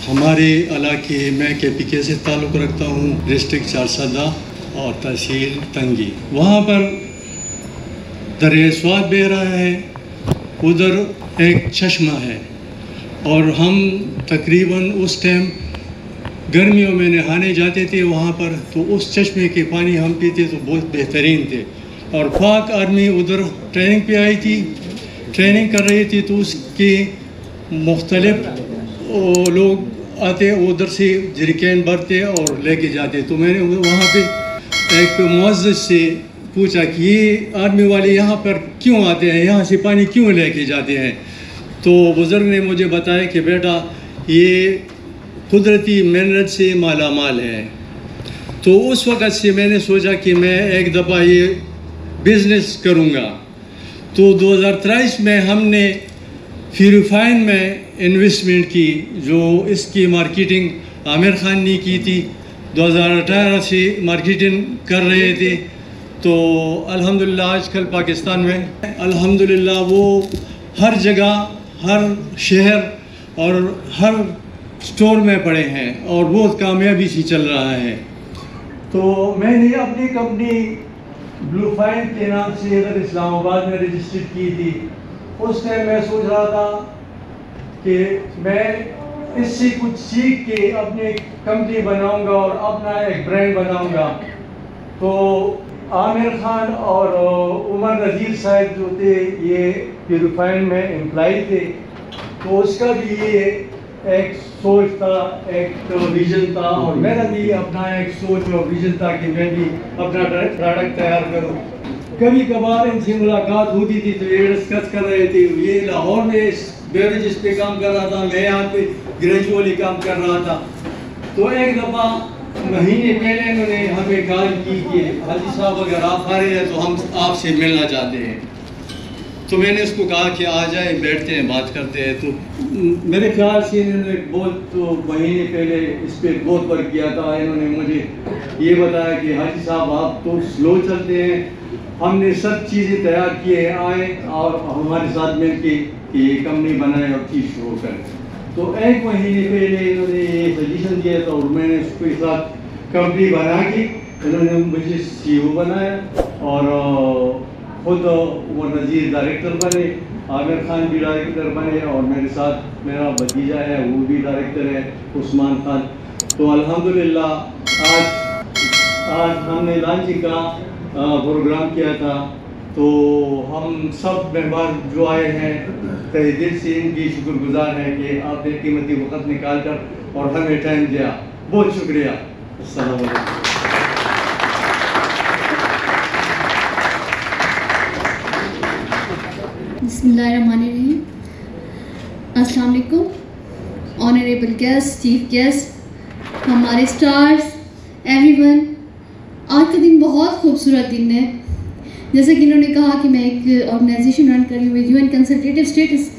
हमारे इलाके में KPK से ताल्लुक़ रखता हूँ, डिस्ट्रिक्ट चारसदा और तहसील तंगी। वहाँ पर दरिया स्वात बह रहा है, उधर एक चश्मा है और हम तकरीबन उस टाइम गर्मियों में नहाने जाते थे वहाँ पर, तो उस चश्मे के पानी हम पीते तो बहुत बेहतरीन थे। और पाक आर्मी उधर ट्रेनिंग पे आई थी, ट्रेनिंग कर रही थी, तो उसके मुख्तलिफ लोग आते उधर से जरिकैन भरते और लेके जाते। तो मैंने वहाँ पे एक मुअज़्ज़िज़ से पूछा कि ये आर्मी वाले यहाँ पर क्यों आते हैं, यहाँ से पानी क्यों लेके जाते हैं। तो बुज़ुर्ग ने मुझे बताया कि बेटा ये कुदरती मिनरल से माला माल है। तो उस वक़्त से मैंने सोचा कि मैं एक दफ़ा ये बिज़नेस करूँगा। तो 2023 में हमने फिलिपाइन में इन्वेस्टमेंट की, जो इसकी मार्केटिंग आमिर खान ने की थी। 2018 से मार्केटिंग कर रहे थे। तो अल्हम्दुलिल्लाह आजकल पाकिस्तान में अल्हम्दुलिल्लाह वो हर जगह, हर शहर और हर स्टोर में पड़े हैं और बहुत कामयाबी से चल रहा है। तो मैंने अपनी कंपनी ब्लू फाइन के नाम से इधर इस्लामाबाद में रजिस्टर्ड की थी। उस टाइम मैं सोच रहा था कि मैं इससे कुछ सीख के अपनी कंपनी बनाऊंगा और अपना एक ब्रांड बनाऊंगा। तो आमिर खान और उमर नज़ीर साहब जो थे ये फिलिपाइन में एम्प्लॉय थे, तो उसका भी ये एक सोच था, एक विज़न था और मेरा भी अपना एक सोच और विज़न था कि मैं भी अपना प्रोडक्ट तैयार करूं। कभी कभार इनसे मुलाकात होती थी तो ये डिस्कस कर रहे थे, ये लाहौर में बेवरेजेस पे काम कर रहा था, मैं यहाँ पे ग्रेजुअली काम कर रहा था। तो एक दफ़ा महीने पहले इन्होंने हमें कॉल की कि हाजी साहब अगर आप आ रहे हैं तो हम आपसे मिलना चाहते हैं। तो मैंने उसको कहा कि आ जाए, बैठते हैं, बात करते हैं। तो मेरे ख्याल से इन्होंने बहुत महीने पहले इस पर बहुत वर्क किया था। इन्होंने मुझे ये बताया कि हाजी साहब आप तो स्लो चलते हैं, हमने सब चीज़ें तैयार किए, आए और हमारे साथ मिल के ये कंपनी बनाए और चीज़ शुरू करें। तो एक महीने पहले इन्होंने ये सजेशन दिया था और मैंने उसके साथ कंपनी बना के इन्होंने मुझे CEO बनाया और खुद उमर नज़ीर डायरेक्टर बने, आमिर खान भी डायरेक्टर बने और मेरे साथ मेरा भतीजा है वो भी डायरेक्टर है, उस्मान खान। तो अल्हम्दुलिल्लाह आज हमने लॉन्चिंग का प्रोग्राम किया था। तो हम सब मेहमान जो आए हैं तहे दिल से इनकी शुक्रगुजार हैं कि आपने कीमती वक़्त निकाल कर और हमें टाइम दिया। बहुत शुक्रिया। अस्सलाम वालेकुम। बिस्मिल्लाहिर्रहमानिर्रहीम। अस्सलाम वालेकुम, ऑनरेबल गेस्ट, चीफ गेस्ट, हमारे स्टार्स, एवरीवन। आज का दिन बहुत खूबसूरत दिन है। जैसे कि इन्होंने कहा कि मैं एक ऑर्गेनाइजेशन रन कर रही हूँ, UN कंसल्टेटिव स्टेटस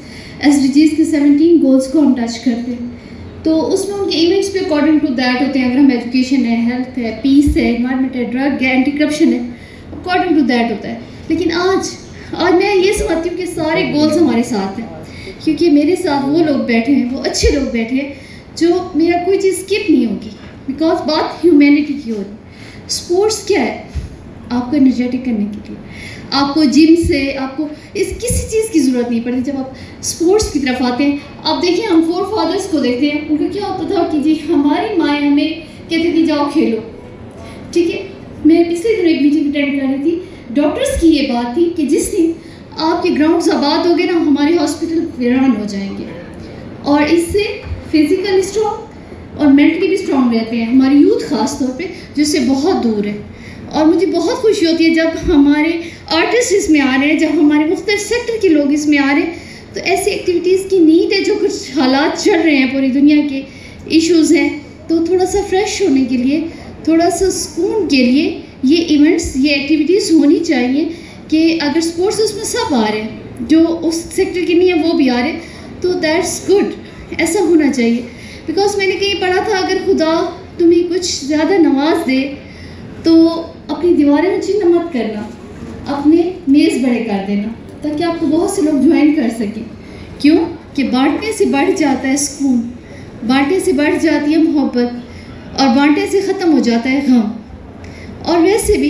SDGs के 17 गोल्स को हम टच करते हैं। तो उसमें उनके इवेंट्स पे अकॉर्डिंग टू दैट होते हैं। अगर हम एजुकेशन है, हेल्थ है, पीस है, एनवायरनमेंट है, ड्रग है, एंटी करप्शन है, अकॉर्डिंग टू दैट होता है। लेकिन आज मैं ये समझती हूँ कि सारे गोल्स हमारे साथ हैं, क्योंकि मेरे साथ वो लोग बैठे हैं, वो अच्छे लोग बैठे हैं जो मेरा कोई चीज़ स्किप नहीं होगी, बिकॉज बात ह्यूमैनिटी की हो रही। स्पोर्ट्स क्या है? आपको एनर्जेटिक करने के लिए, आपको जिम से आपको किसी चीज़ की ज़रूरत नहीं पड़ती। जब आप स्पोर्ट्स की तरफ आते हैं, आप देखिए हम फोर फादर्स को देखते हैं, उनका क्या होता था कि जी हमारी माएँ हमें कहती थी जाओ खेलो, ठीक है। मैं पिछले दिनों एक मीटिंग अटेंड कर रही थी, डॉक्टर्स की ये बात थी कि जिस दिन आपके ग्राउंड्स आबाद हो गए ना, हमारे हॉस्पिटल वीरान हो जाएंगे। और इससे फिजिकली स्ट्रॉन्ग और मेंटली भी स्ट्रॉन्ग रहते हैं हमारी यूथ ख़ास तौर पे, जिससे बहुत दूर है। और मुझे बहुत खुशी होती है जब हमारे आर्टिस्ट इसमें आ रहे हैं, जब हमारे मुख्तलिफ सेक्टर के लोग इसमें आ रहे हैं। तो ऐसी एक्टिविटीज़ की नीड है, जो कुछ हालात चल रहे हैं, पूरी दुनिया के इश्यूज़ हैं, तो थोड़ा सा फ्रेश होने के लिए, थोड़ा सा सुकून के लिए ये इवेंट्स, ये एक्टिविटीज़ होनी चाहिए। कि अगर स्पोर्ट्स उसमें सब आ रहे हैं, जो उस सेक्टर के नहीं है वो भी आ रहे हैं, तो दैट्स गुड, ऐसा होना चाहिए। बिकॉज मैंने कहीं पढ़ा था, अगर खुदा तुम्हें कुछ ज़्यादा नवाज दे तो अपनी दीवारें ऊंची न मत करना, अपने मेज़ बड़े कर देना, ताकि आपको बहुत से लोग ज्वाइन कर सकें। क्यों कि बांटने से बढ़ जाता है सुकून। बांटने से बढ़ जाती है मोहब्बत और बांटने से ख़त्म हो जाता है गम। और वैसे भी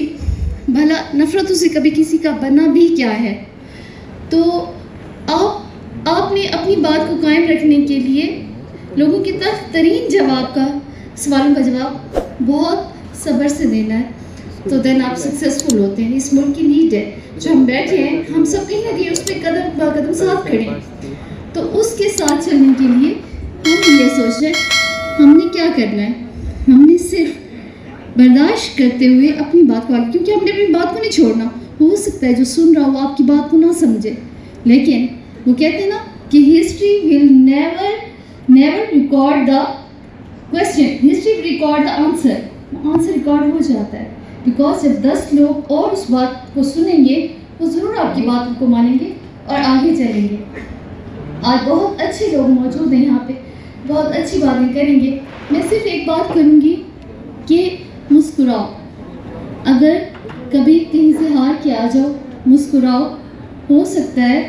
भला नफ़रतों से कभी किसी का बनना भी क्या है। तो आपने अपनी बात को कायम रखने के लिए लोगों के तक तरीन सवालों का जवाब बहुत सब्र से देना है, तो देन आप सक्सेसफुल होते हैं। इस मुल्क की नीड है जो हम बैठे हैं, हम सब कहीं ना कहीं उस पर कदम ब कदम साथ खड़े हैं। तो उसके साथ चलने के लिए हम ये सोच रहे हैं हमने क्या करना है। हमने सिर्फ बर्दाश्त करते हुए अपनी बात को आगे, क्योंकि हमने अपनी बात को नहीं छोड़ना। हो सकता है जो सुन रहा हो आपकी बात को ना समझे, लेकिन वो कहते हैं ना कि history will never record the question, history will record the answer. Answer record हो जाता है, बिकॉज जब 10 लोग और उस बात को सुनेंगे वो ज़रूर आपकी बात को मानेंगे और आगे चलेंगे। आज बहुत अच्छे लोग मौजूद हैं यहाँ पे, बहुत अच्छी बातें करेंगे। मैं सिर्फ एक बात करूँगी कि मुस्कुराओ। अगर कभी कहीं से हार के आ जाओ, मुस्कुराओ। हो सकता है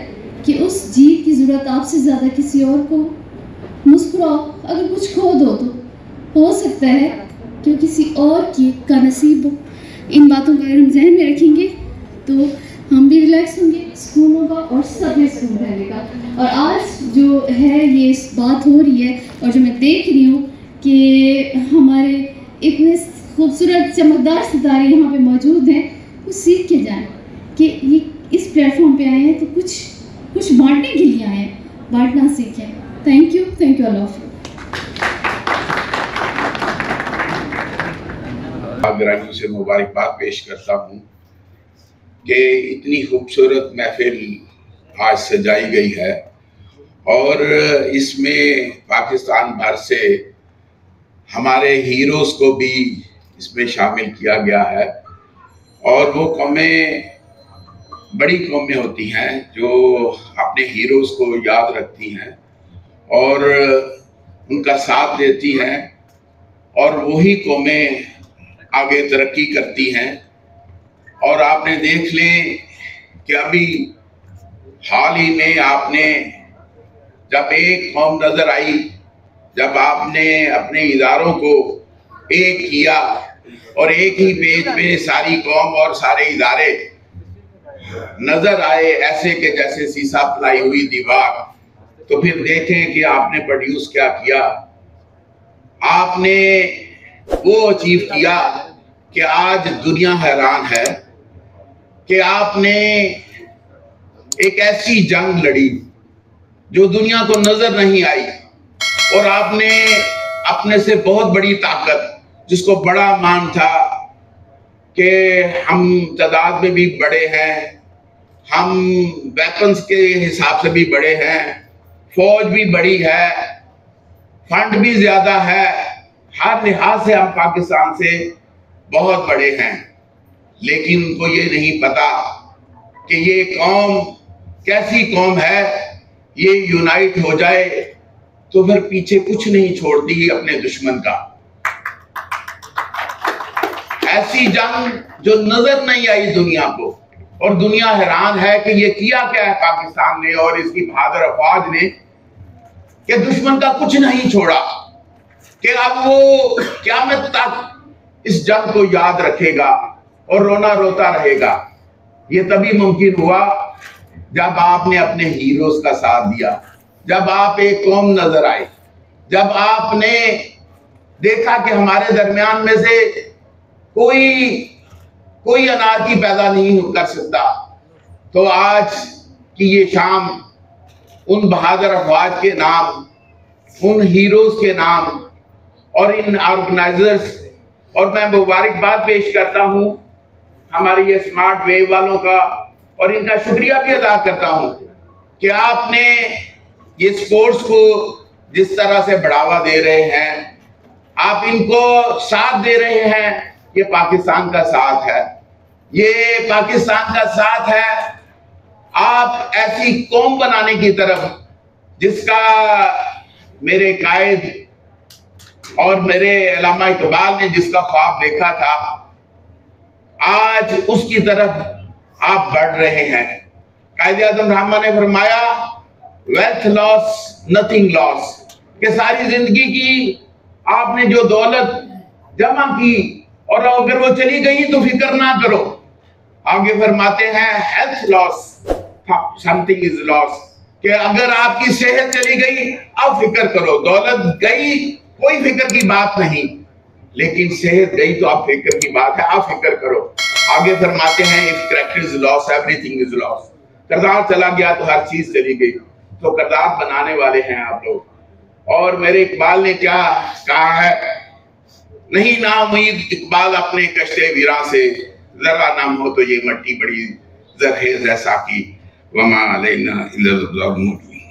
कि उस जीत की ज़रूरत आपसे ज़्यादा किसी और को। मुस्कुराओ। अगर कुछ खो दो तो हो सकता है कि किसी और का नसीब हो। इन बातों को अगर हम जहन में रखेंगे तो हम भी रिलैक्स होंगे, सुकून होगा और सब में सुकून रहेगा। और आज जो है ये बात हो रही है और जो मैं देख रही हूँ कि हमारे इतने खूबसूरत चमकदार सितारे यहाँ पे मौजूद हैं, वो सीख के जाएं कि ये इस प्लेटफॉर्म पे आए हैं तो कुछ बांटने के लिए आए हैं, बांटना सीखें। Thank you all of you. ग्रामीणों से मुबारकबाद पेश करता हूँ कि इतनी खूबसूरत महफिल आज सजाई गई है और इसमें पाकिस्तान भर से हमारे हीरोज़ को भी इसमें शामिल किया गया है। और वो कौमें बड़ी कौमें होती हैं जो अपने हीरोज़ को याद रखती हैं और उनका साथ देती हैं, और वही कौमें आगे तरक्की करती हैं। और आपने देख लें कि अभी हाल ही में आपने जब एक कौम नजर आई, जब आपने अपने इदारों को एक किया और एक ही पेज में सारी कौम और सारे इदारे नजर आए ऐसे कि जैसे शीशा पिलाई हुई दीवार, तो फिर देखें कि आपने प्रोड्यूस क्या किया। आपने वो अचीव किया कि आज दुनिया हैरान है कि आपने एक ऐसी जंग लड़ी जो दुनिया को नजर नहीं आई, और आपने अपने से बहुत बड़ी ताकत, जिसको बड़ा मान था कि हम तादाद में भी बड़े हैं, हम वेपन्स के हिसाब से भी बड़े हैं, फौज भी बड़ी है, फंड भी ज्यादा है, हर लिहाज से हम पाकिस्तान से बहुत बड़े हैं। लेकिन उनको ये नहीं पता कि ये कौम कैसी कौम है, ये यूनाइट हो जाए तो फिर पीछे कुछ नहीं छोड़ती अपने दुश्मन का। ऐसी जंग जो नजर नहीं आई दुनिया को, और दुनिया हैरान है कि ये किया क्या है पाकिस्तान ने और इसकी बहादुर अफवाज ने, कि दुश्मन का कुछ नहीं छोड़ा, कि अब वो क़यामत तक इस जंग को याद रखेगा और रोना रोता रहेगा। ये तभी मुमकिन हुआ जब आपने अपने हीरोज का साथ दिया, जब आप एक कौम नजर आए, जब आपने देखा कि हमारे दरमियान में से कोई अनारकी पैदा नहीं कर सकता। तो आज की ये शाम उन बहादुर अफवाज के नाम, उन हीरोज के नाम और इन ऑर्गेनाइजर्स, और मैं मुबारकबाद पेश करता हूँ हमारी ये स्मार्ट वेव वालों का, और इनका शुक्रिया भी अदा करता हूँ कि आपने ये स्पोर्ट्स को जिस तरह से बढ़ावा दे रहे हैं, आप इनको साथ दे रहे हैं। ये पाकिस्तान का साथ है, ये पाकिस्तान का साथ है। आप ऐसी कौम बनाने की तरफ जिसका मेरे कायद और मेरे अल्लामा इकबाल ने जिसका ख्वाब देखा था, आज उसकी तरफ आप बढ़ रहे हैं। कायद आज़म रहमान ने फरमाया, वेल्थ लॉस नथिंग लॉस, कि सारी जिंदगी की आपने जो दौलत जमा की और अगर वो चली गई तो फिक्र ना करो। आगे फरमाते हैं health loss something is loss, कि अगर आपकी सेहत चली गई अब फिक्र करो। दौलत गई कोई फिक्र की बात नहीं, लेकिन सेहत गई तो आप फिक्र की बात है, आप फिक्र करो। आगे फरमाते हैं if character is loss everything is loss. किरदार चला गया तो हर चीज चली गई। तो किरदार बनाने वाले हैं आप लोग। और मेरे इकबाल ने क्या कहा है, नहीं ना उम्मीद इकबाल अपने कश्ते वीरा से, जरा नाम हो तो ये मट्टी बड़ी जरहेज ऐसा की, वमा अलैना इल्लल बलाग मुबीन।